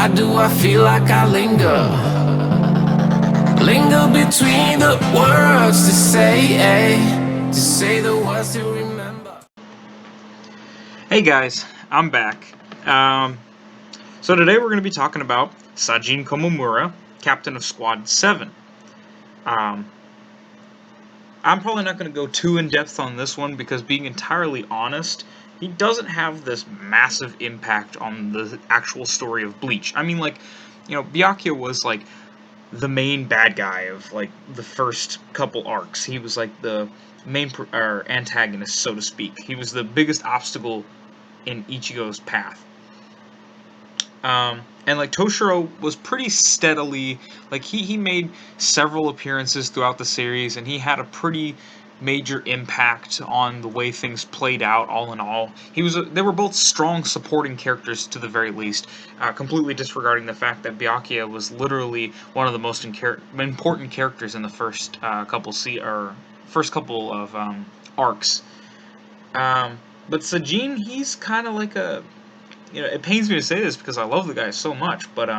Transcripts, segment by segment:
Why do I feel like I linger between the words to say the words to remember. Hey guys, I'm back. So today we're going to be talking about Sajin Komamura, captain of Squad 7. I'm probably not going to go too in-depth on this one because, being entirely honest, he doesn't have this massive impact on the actual story of Bleach. I mean, Byakuya was, the main bad guy of, the first couple arcs. He was, the main antagonist, so to speak. He was the biggest obstacle in Ichigo's path. And Toshiro was pretty steadily, he made several appearances throughout the series, and he had a pretty major impact on the way things played out. All in all, they were both strong supporting characters to the very least, completely disregarding the fact that Byakuya was literally one of the most important characters in the first couple of arcs. But Sajin, he's kind of like a, it pains me to say this because I love the guy so much, but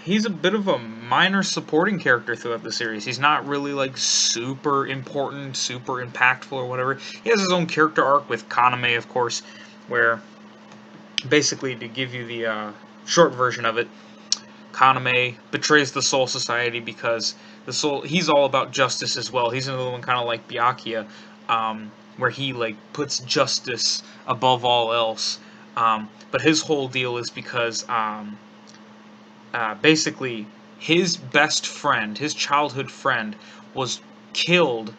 he's a bit of a minor supporting character throughout the series. He's not really super important, super impactful or whatever. He has his own character arc with Kaname, of course, where basically, to give you the short version of it, Kaname betrays the Soul Society because he's all about justice as well. He's another one kind of like Byakuya, where he puts justice above all else. But his whole deal is because basically his best friend, his childhood friend, was killed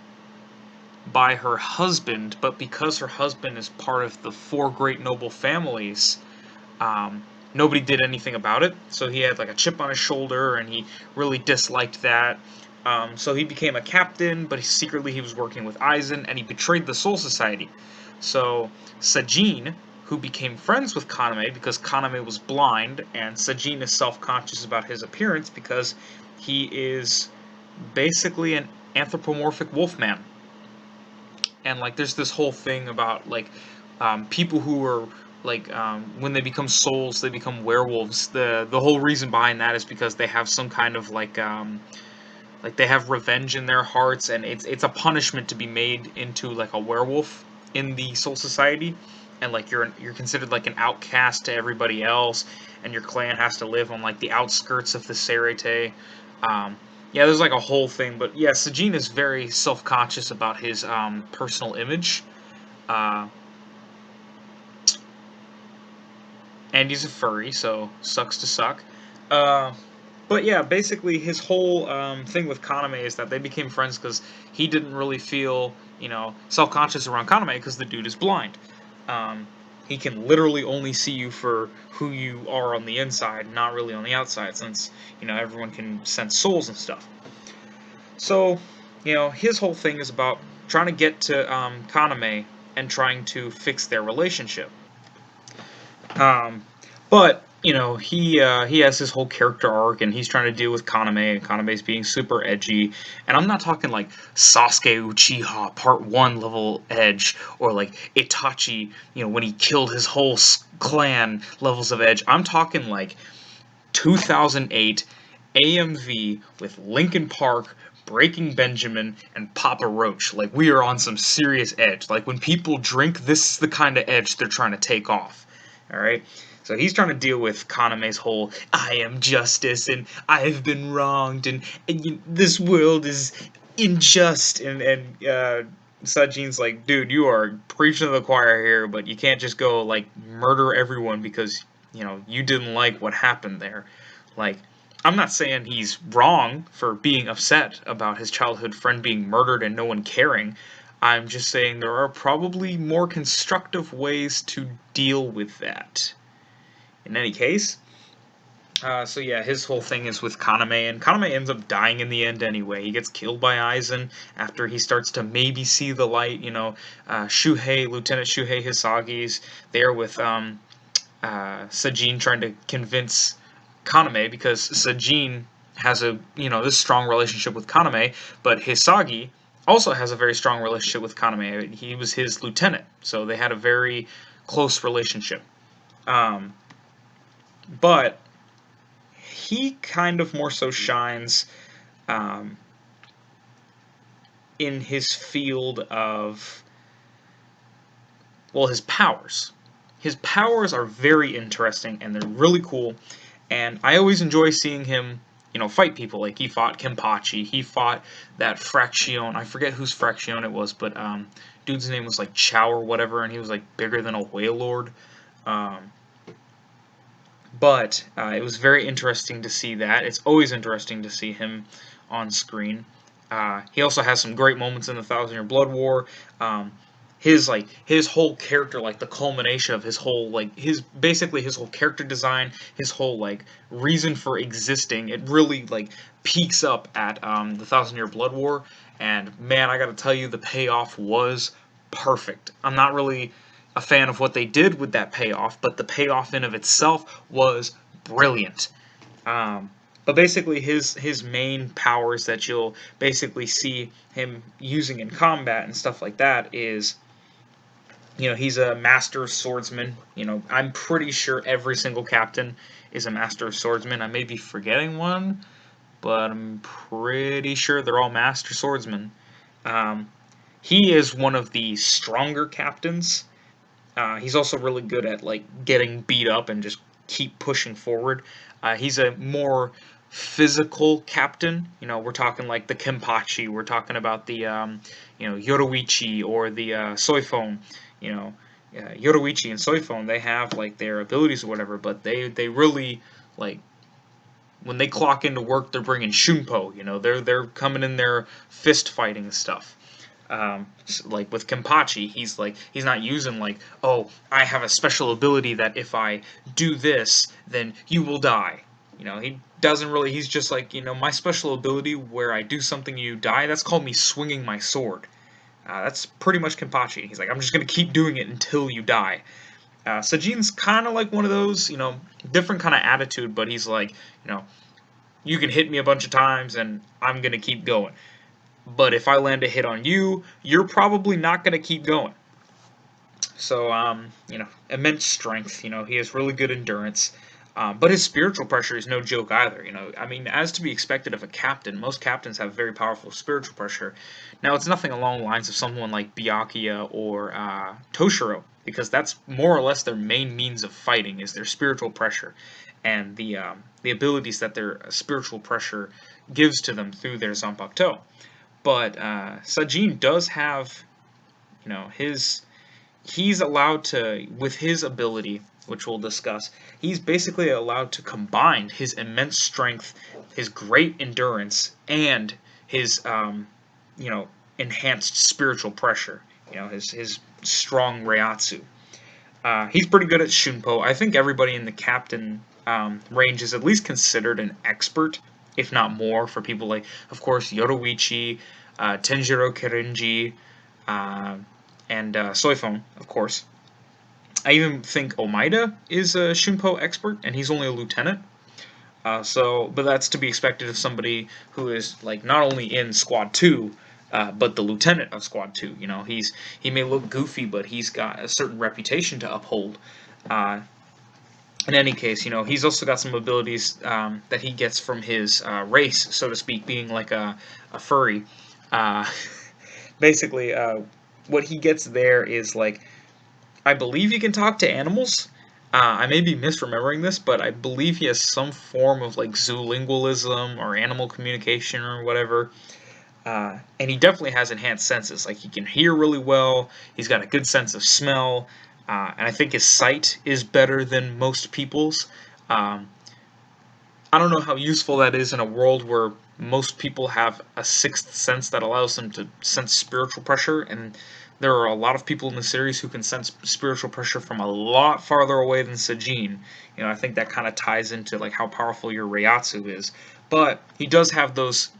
by her husband, but because her husband is part of the four great noble families, nobody did anything about it. So he had a chip on his shoulder, and he really disliked that. So he became a captain, but secretly he was working with Aizen, and he betrayed the Soul Society. So Sajin, who became friends with Kaname because Kaname was blind, and Sajin is self-conscious about his appearance because he is basically an anthropomorphic wolfman. And there's this whole thing about people who are when they become souls, they become werewolves. The whole reason behind that is because they have some kind of they have revenge in their hearts, and it's a punishment to be made into a werewolf in the Soul Society, and you're considered an outcast to everybody else, and your clan has to live on the outskirts of the Serete. Yeah, there's a whole thing, but yeah, Sajin is very self-conscious about his personal image, and he's a furry, so sucks to suck. But yeah, basically his whole thing with Kaname is that they became friends because he didn't really feel, self-conscious around Kaname because the dude is blind. He can literally only see you for who you are on the inside, not really on the outside, since, everyone can sense souls and stuff. So, his whole thing is about trying to get to Kaname and trying to fix their relationship. But he has his whole character arc, and he's trying to deal with Kaname, and Kaname's being super edgy. And I'm not talking Sasuke Uchiha Part 1 level edge, or Itachi, when he killed his whole clan levels of edge. I'm talking 2008 AMV with Linkin Park, Breaking Benjamin, and Papa Roach. We are on some serious edge. When people drink, this is the kind of edge they're trying to take off. Alright? So he's trying to deal with Kaname's whole, I am justice, and I have been wronged, and this world is unjust, and Sajin's dude, you are preaching to the choir here, but you can't just go, murder everyone because, you didn't like what happened there. I'm not saying he's wrong for being upset about his childhood friend being murdered and no one caring. I'm just saying there are probably more constructive ways to deal with that. In any case, so yeah, his whole thing is with Kaname, and Kaname ends up dying in the end anyway. He gets killed by Aizen after he starts to maybe see the light. Lieutenant Shuhei Hisagi's there with Sajin trying to convince Kaname, because Sajin has this strong relationship with Kaname, but Hisagi also has a very strong relationship with Kaname. He was his lieutenant, so they had a very close relationship. But he kind of more so shines um, in his field of, well, his powers. His powers are very interesting and they're really cool, and I always enjoy seeing him, fight people. Like he fought Kenpachi, he fought that Fraction. I forget whose Fraction it was, but dude's name was like Chow or whatever, and he was like bigger than a whale lord. Um, but it was very interesting to see that. It's always interesting to see him on screen. He also has some great moments in the Thousand Year Blood War. Um, his whole character, like the culmination of his whole his whole character design, his whole like reason for existing, it really like peaks up at the Thousand Year Blood War. And man, I gotta tell you, the payoff was perfect. I'm not really a fan of what they did with that payoff, but the payoff in of itself was brilliant. Um, but basically, his main powers that you'll basically see him using in combat and stuff like that is, he's a master swordsman. I'm pretty sure every single captain is a master swordsman. I may be forgetting one, but I'm pretty sure they're all master swordsmen. Um, he is one of the stronger captains. He's also really good at like getting beat up and just keep pushing forward. He's a more physical captain. We're talking like the Kenpachi. We're talking about the Yoruichi or the Soifon. You know, Yoruichi and Soifon. They have like their abilities or whatever, but they really like when they clock into work, they're bringing shunpo. They're coming in there fist fighting stuff. Like with Kenpachi, he's not using like, oh, I have a special ability that if I do this, then you will die. He doesn't really. He's just like, my special ability where I do something you die. That's called me swinging my sword. That's pretty much Kenpachi. He's like, I'm just gonna keep doing it until you die. Sajin's kind of like one of those, different kind of attitude, but he's like, you can hit me a bunch of times and I'm gonna keep going. But if I land a hit on you, you're probably not going to keep going. So, immense strength. He has really good endurance. But his spiritual pressure is no joke either. I mean, as to be expected of a captain, most captains have very powerful spiritual pressure. Now, it's nothing along the lines of someone like Byakuya or Toshiro, because that's more or less their main means of fighting is their spiritual pressure, and the abilities that their spiritual pressure gives to them through their Zanpakuto. But Sajin does have, his he's allowed to, with his ability, which we'll discuss, he's basically allowed to combine his immense strength, his great endurance, and his, enhanced spiritual pressure. His strong Reiatsu. He's pretty good at Shunpo. I think everybody in the captain range is at least considered an expert, if not more, for people like, of course, Yoruichi, Tenjiro Kirinji, uh, and Soifon, of course. I even think Omaida is a Shunpo expert, and he's only a lieutenant. But that's to be expected of somebody who is like not only in Squad 2, but the lieutenant of Squad 2. He may look goofy, but he's got a certain reputation to uphold. Uh, in any case, he's also got some abilities that he gets from his race, so to speak, being like a furry. Uh, basically, what he gets there is like, I believe he can talk to animals. I may be misremembering this, but I believe he has some form of like zoolingualism or animal communication or whatever. And he definitely has enhanced senses. Like he can hear really well. He's got a good sense of smell, and I think his sight is better than most people's. Um, I don't know how useful that is in a world where most people have a sixth sense that allows them to sense spiritual pressure, and there are a lot of people in the series who can sense spiritual pressure from a lot farther away than Sajin. I think that kind of ties into like how powerful your Reiatsu is. But he does have those,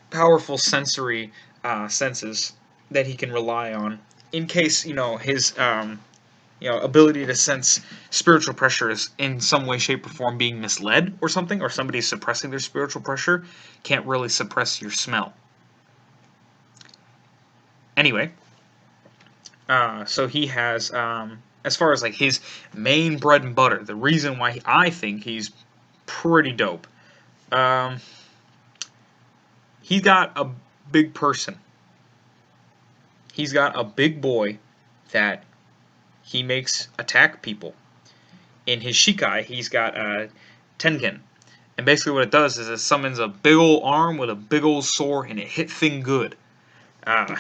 powerful sensory senses that he can rely on in case his ability to sense spiritual pressure is in some way, shape, or form being misled or something, or somebody's suppressing their spiritual pressure, can't really suppress your smell. Anyway, so he has, as far as like his main bread and butter, the reason why I think he's pretty dope. Um, he's got a big person. He's got a big boy that he makes attack people. In his Shikai, he's got Tengen. And basically what it does is it summons a big old arm with a big old sword, and it hit thing good. Uh,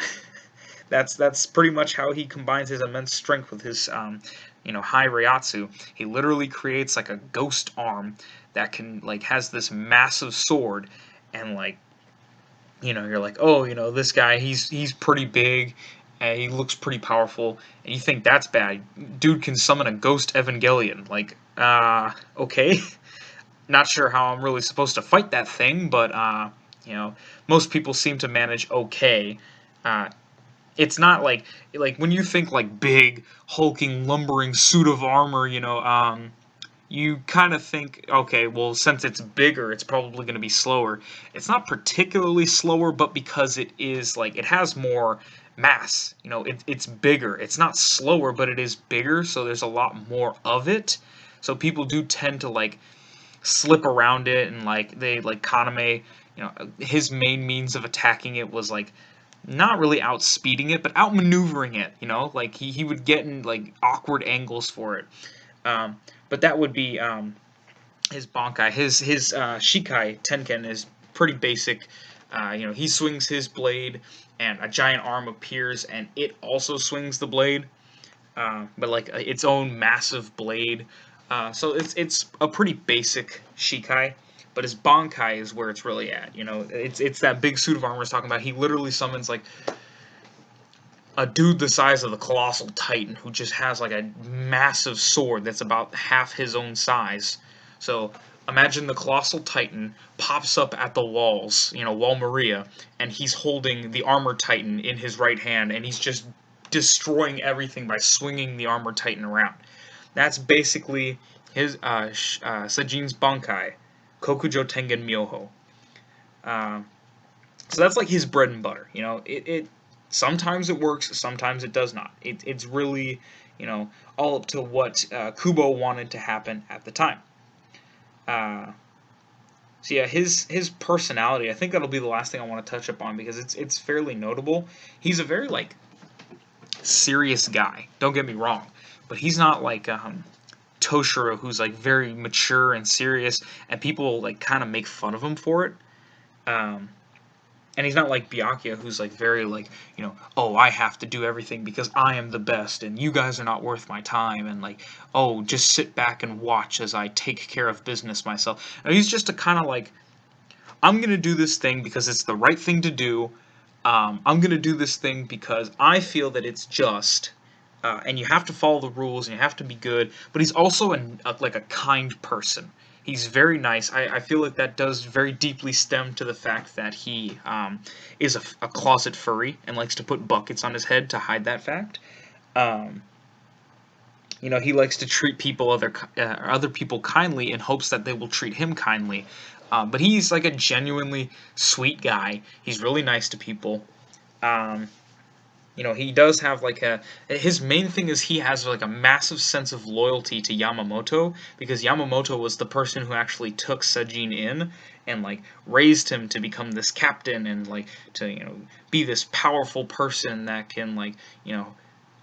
that's pretty much how he combines his immense strength with his high Reiatsu. He literally creates like a ghost arm that can like has this massive sword, and like you're like, oh, this guy, he's pretty big, and he looks pretty powerful, and you think that's bad. Dude can summon a ghost Evangelion. Like, okay. Not sure how I'm really supposed to fight that thing, but most people seem to manage okay. Uh, it's not like when you think like big, hulking, lumbering suit of armor, you kind of think, okay, well, since it's bigger, it's probably going to be slower. It's not particularly slower, but because it is like it has more mass, it's bigger. It's not slower, but it is bigger, so there's a lot more of it. So people do tend to like slip around it, and like they like Kaname, his main means of attacking it was like not really outspeeding it, but outmaneuvering it. Like he would get in like awkward angles for it. But that would be his Bankai. His Shikai Tenken is pretty basic. He swings his blade, and a giant arm appears, and it also swings the blade, but like its own massive blade. So it's a pretty basic Shikai. But his Bankai is where it's really at. It's that big suit of armor I was talking about. He literally summons like a dude the size of the colossal titan who just has like a massive sword that's about half his own size. So imagine the colossal titan pops up at the walls, Wall Maria, and he's holding the armor titan in his right hand, and he's just destroying everything by swinging the armor titan around. That's basically his Sajin's Bankai, Kokujo Tengen Myoho. Uh, so that's like his bread and butter. It sometimes it works, sometimes it does not. It's really all up to what Kubo wanted to happen at the time. Uh, so yeah, his personality. I think that'll be the last thing I want to touch upon because it's fairly notable. He's a very like serious guy. Don't get me wrong, but he's not like Toshiro, who's like very mature and serious, and people like kind of make fun of him for it. Um, and he's not like Byakuya, who's like very like oh, I have to do everything because I am the best, and you guys are not worth my time, and like, oh, just sit back and watch as I take care of business myself. And he's just a kind of like, I'm gonna do this thing because it's the right thing to do. I'm gonna do this thing because I feel that it's just. And you have to follow the rules, and you have to be good. But he's also like a kind person. He's very nice. I feel like that does very deeply stem to the fact that he is a closet furry and likes to put buckets on his head to hide that fact. Um, he likes to treat other people kindly in hopes that they will treat him kindly. But he's like a genuinely sweet guy. He's really nice to people. Um, he does have like his main thing is he has like a massive sense of loyalty to Yamamoto, because Yamamoto was the person who actually took Sajin in and like raised him to become this captain, and like to be this powerful person that can like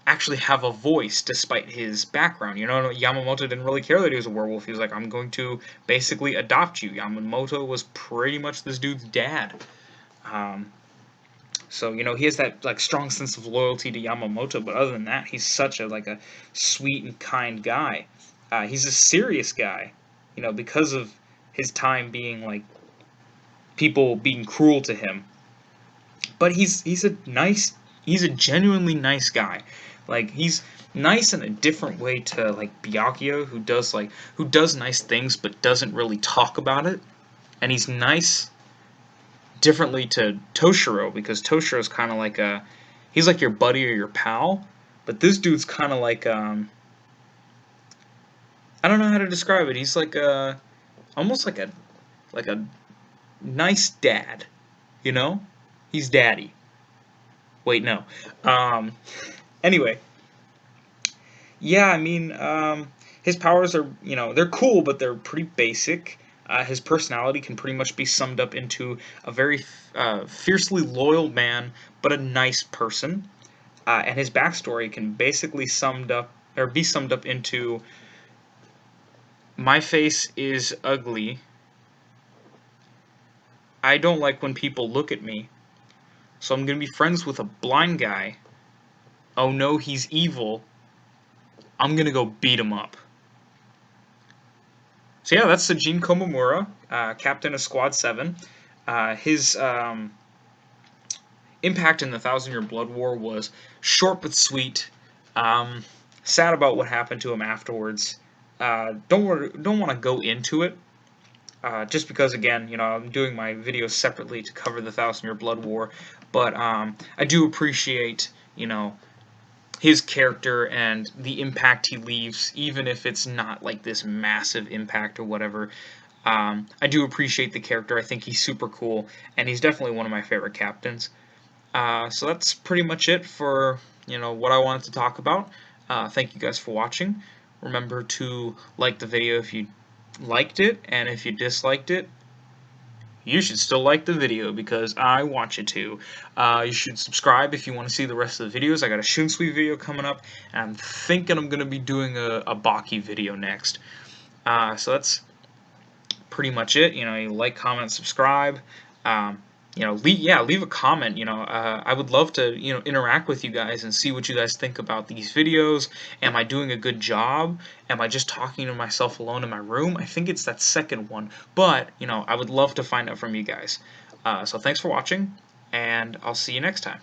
actually have a voice despite his background. Yamamoto didn't really care that he was a werewolf. He was like, I'm going to basically adopt you. Yamamoto was pretty much this dude's dad. So he has that like strong sense of loyalty to Yamamoto, but other than that, he's such a sweet and kind guy. He's a serious guy, because of his time being like people being cruel to him. But he's a genuinely nice guy. Like he's nice in a different way to like Byakuya, who does nice things but doesn't really talk about it. And he's nice differently to Toshiro, because Toshiro's kind of like he's like your buddy or your pal, but this dude's kind of like I don't know how to describe it. He's like almost like a nice dad, you know? He's daddy. Wait, no. Um anyway, yeah, I mean his powers are, they're cool, but they're pretty basic. His personality can pretty much be summed up into a very fiercely loyal man, but a nice person. And his backstory can basically be summed up into: my face is ugly. I don't like when people look at me, so I'm gonna be friends with a blind guy. Oh no, he's evil. I'm gonna go beat him up. So yeah, that's Sajin Komamura, captain of Squad 7. His impact in the Thousand Year Blood War was short but sweet. Sad about what happened to him afterwards. Don't want to go into it, just because, again, I'm doing my videos separately to cover the Thousand Year Blood War. But I do appreciate, his character and the impact he leaves, even if it's not like this massive impact or whatever. I do appreciate the character. I think he's super cool, and he's definitely one of my favorite captains. So that's pretty much it for what I wanted to talk about. Thank you guys for watching. Remember to like the video if you liked it, and if you disliked it, you should still like the video because I want you to. You should subscribe if you want to see the rest of the videos. I got a Shunsui video coming up, and I'm thinking I'm going to be doing a Baki video next. So that's pretty much it. You like, comment, subscribe. Leave a comment. I would love to interact with you guys and see what you guys think about these videos. Am I doing a good job? Am I just talking to myself alone in my room? I think it's that second one, but I would love to find out from you guys. So thanks for watching, and I'll see you next time.